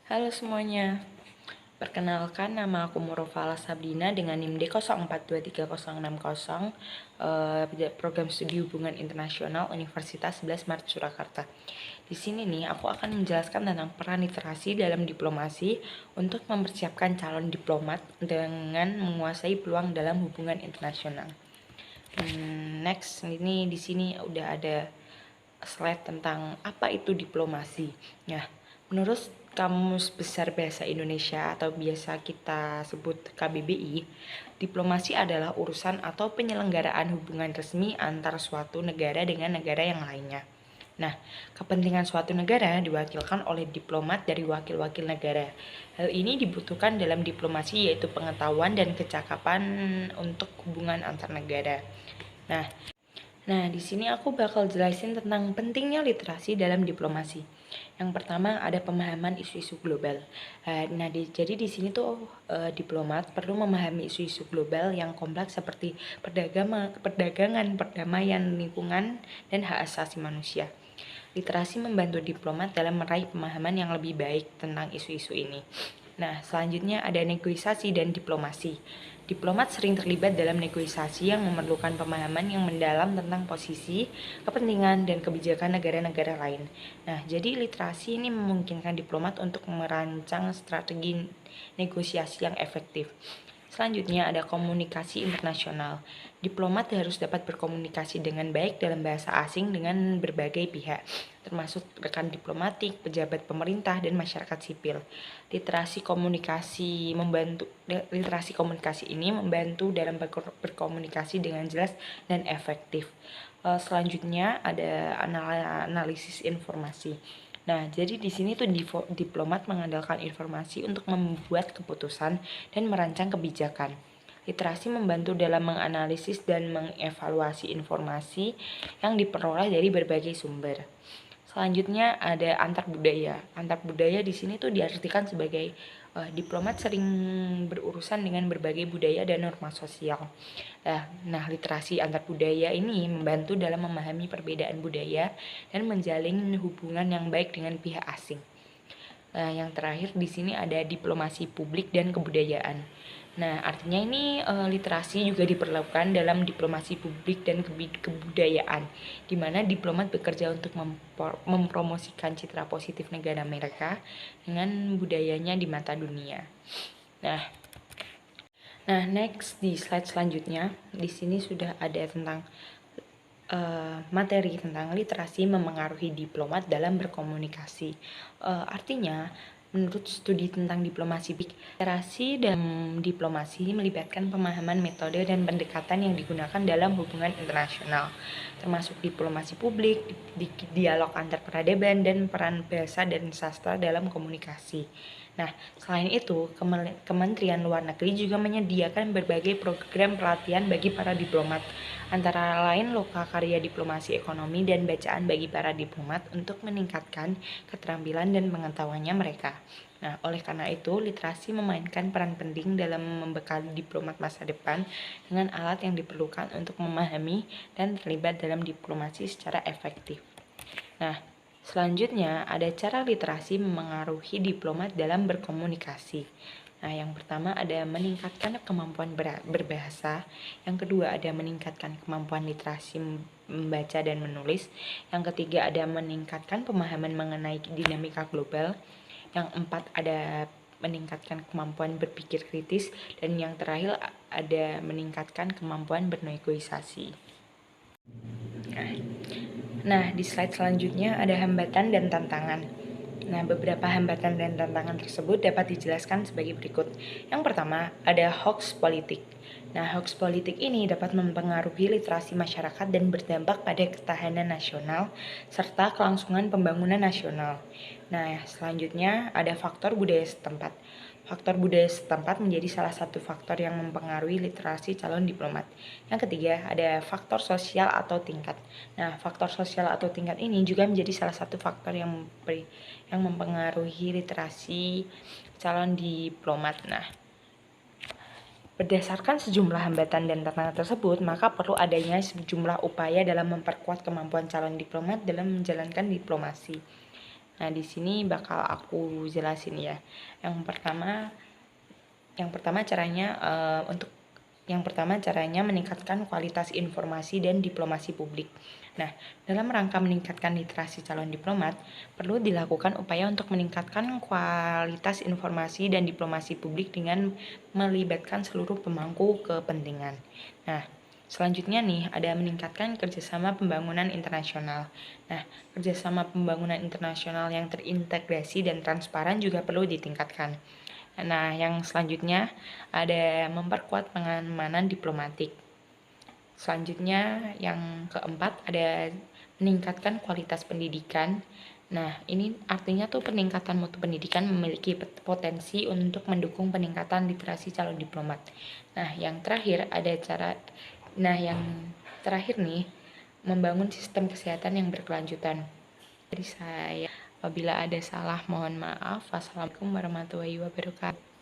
Halo semuanya, perkenalkan nama aku Murofala Sabrina dengan NIM D04236060, program studi hubungan internasional Universitas 11 Maret Surakarta. Di sini nih aku akan menjelaskan tentang peran literasi dalam diplomasi untuk mempersiapkan calon diplomat dengan menguasai peluang dalam hubungan internasional. Next, ini di sini udah ada slide tentang apa itu diplomasi. Nah, menurut Kamus Besar Bahasa Indonesia atau biasa kita sebut KBBI, diplomasi adalah urusan atau penyelenggaraan hubungan resmi antar suatu negara dengan negara yang lainnya. Nah, kepentingan suatu negara diwakilkan oleh diplomat dari wakil-wakil negara. Hal ini dibutuhkan dalam diplomasi yaitu pengetahuan dan kecakapan untuk hubungan antar negara. Nah, di sini aku bakal jelasin tentang pentingnya literasi dalam diplomasi. Yang pertama ada pemahaman isu-isu global. Jadi di sini tuh diplomat perlu memahami isu-isu global yang kompleks seperti perdagangan, perdamaian, lingkungan, dan hak asasi manusia. Literasi membantu diplomat dalam meraih pemahaman yang lebih baik tentang isu-isu ini. Nah, selanjutnya ada negosiasi dan diplomasi. Diplomat sering terlibat dalam negosiasi yang memerlukan pemahaman yang mendalam tentang posisi, kepentingan, dan kebijakan negara-negara lain. Nah, jadi literasi ini memungkinkan diplomat untuk merancang strategi negosiasi yang efektif. Selanjutnya ada komunikasi internasional. Diplomat harus dapat berkomunikasi dengan baik dalam bahasa asing dengan berbagai pihak, termasuk rekan diplomatik, pejabat pemerintah, dan masyarakat sipil. Literasi komunikasi ini membantu dalam berkomunikasi dengan jelas dan efektif. Selanjutnya ada analisis informasi. Nah, jadi di sini tuh diplomat mengandalkan informasi untuk membuat keputusan dan merancang kebijakan. Literasi membantu dalam menganalisis dan mengevaluasi informasi yang diperoleh dari berbagai sumber. Selanjutnya ada antar budaya. Antar budaya di sini tuh diartikan sebagai diplomat sering berurusan dengan berbagai budaya dan norma sosial. Nah, literasi antar budaya ini membantu dalam memahami perbedaan budaya dan menjalin hubungan yang baik dengan pihak asing. Yang terakhir di sini ada diplomasi publik dan kebudayaan. Nah, artinya ini literasi juga diperlukan dalam diplomasi publik dan kebudayaan, di mana diplomat bekerja untuk mempromosikan citra positif negara mereka dengan budayanya di mata dunia. Nah, next di slide selanjutnya, di sini sudah ada tentang materi tentang literasi memengaruhi diplomat dalam berkomunikasi. Artinya, menurut studi tentang diplomasi, literasi dan diplomasi melibatkan pemahaman metode dan pendekatan yang digunakan dalam hubungan internasional, termasuk diplomasi publik, dialog antar peradaban, dan peran bahasa dan sastra dalam komunikasi. Nah, selain itu, Kementerian Luar Negeri juga menyediakan berbagai program pelatihan bagi para diplomat, antara lain lokakarya diplomasi ekonomi dan bacaan bagi para diplomat untuk meningkatkan keterampilan dan pengetahuannya mereka. Nah, oleh karena itu, literasi memainkan peran penting dalam membekali diplomat masa depan dengan alat yang diperlukan untuk memahami dan terlibat dalam diplomasi secara efektif. Nah, selanjutnya ada cara literasi memengaruhi diplomat dalam berkomunikasi. Nah, yang pertama ada meningkatkan kemampuan berbahasa, yang kedua ada meningkatkan kemampuan literasi membaca dan menulis, yang ketiga ada meningkatkan pemahaman mengenai dinamika global, yang empat ada meningkatkan kemampuan berpikir kritis, dan yang terakhir ada meningkatkan kemampuan bernegosiasi. Nah, di slide selanjutnya ada hambatan dan tantangan. Nah, beberapa hambatan dan tantangan tersebut dapat dijelaskan sebagai berikut. Yang pertama, ada hoax politik. Nah, hoax politik ini dapat mempengaruhi literasi masyarakat dan berdampak pada ketahanan nasional serta kelangsungan pembangunan nasional. Nah, selanjutnya ada faktor budaya setempat. Faktor budaya setempat menjadi salah satu faktor yang mempengaruhi literasi calon diplomat. Yang ketiga, ada faktor sosial atau tingkat. Nah, faktor sosial atau tingkat ini juga menjadi salah satu faktor yang mempengaruhi literasi calon diplomat. Nah, berdasarkan sejumlah hambatan dan tantangan tersebut, maka perlu adanya sejumlah upaya dalam memperkuat kemampuan calon diplomat dalam menjalankan diplomasi. Nah, di sini bakal aku jelasin ya. Yang pertama caranya meningkatkan kualitas informasi dan diplomasi publik. Nah, dalam rangka meningkatkan literasi calon diplomat, perlu dilakukan upaya untuk meningkatkan kualitas informasi dan diplomasi publik dengan melibatkan seluruh pemangku kepentingan. Nah, selanjutnya nih, ada meningkatkan kerjasama pembangunan internasional. Nah, kerjasama pembangunan internasional yang terintegrasi dan transparan juga perlu ditingkatkan. Nah, yang selanjutnya ada memperkuat pengamanan diplomatik. Selanjutnya yang keempat ada meningkatkan kualitas pendidikan. Nah, ini artinya tuh peningkatan mutu pendidikan memiliki potensi untuk mendukung peningkatan literasi calon diplomat. Yang terakhir nih, membangun sistem kesehatan yang berkelanjutan. Jadi apabila ada salah mohon maaf. Wassalamualaikum warahmatullahi wabarakatuh.